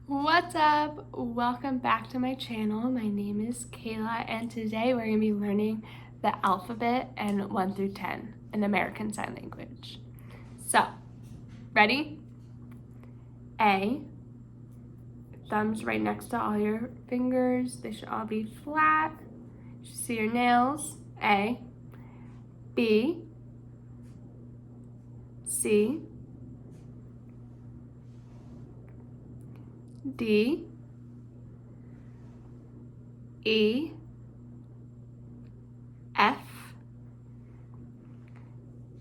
What's up? Welcome back to my channel. My name is Kayla and today we're going to be learning the alphabet and 1 through 10 in American Sign Language. So, ready? A. Thumbs right next to all your fingers. They should all be flat. You should see your nails. A. B. C. D. E. F.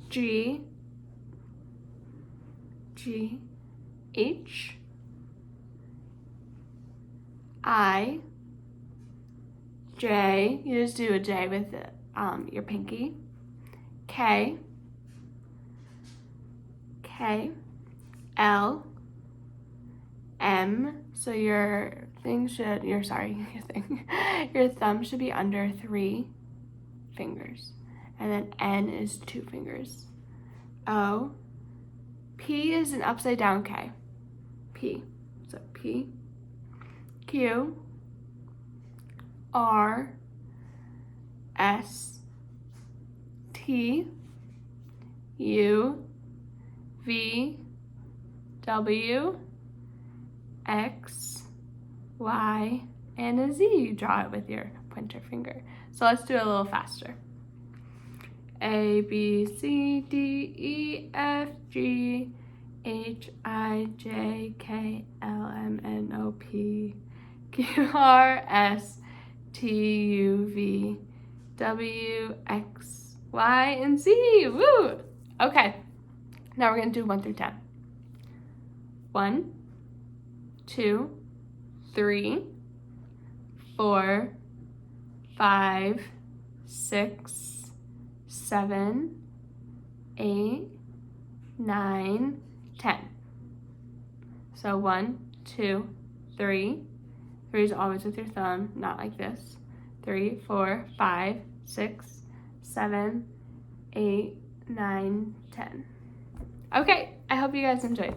G. H. I. J. You just do a J with your pinky. K. L. M. So your thumb should be under 3 fingers. And then N is 2 fingers. O. P is an upside down K. P. So P. Q. R. S. T. U. V. W. X, Y, and a Z. You draw it with your pointer finger. So let's do it a little faster. A, B, C, D, E, F, G, H, I, J, K, L, M, N, O, P, Q, R, S, T, U, V, W, X, Y, and Z. Woo! Okay, now we're going to do 1 through 10. 1, 2, 3, 4, 5, 6, 7, 8, 9, 10. So 1, 2, 3. 3 is always with your thumb, not like this. 3, 4, 5, 6, 7, 8, 9, 10. Okay, I hope you guys enjoyed.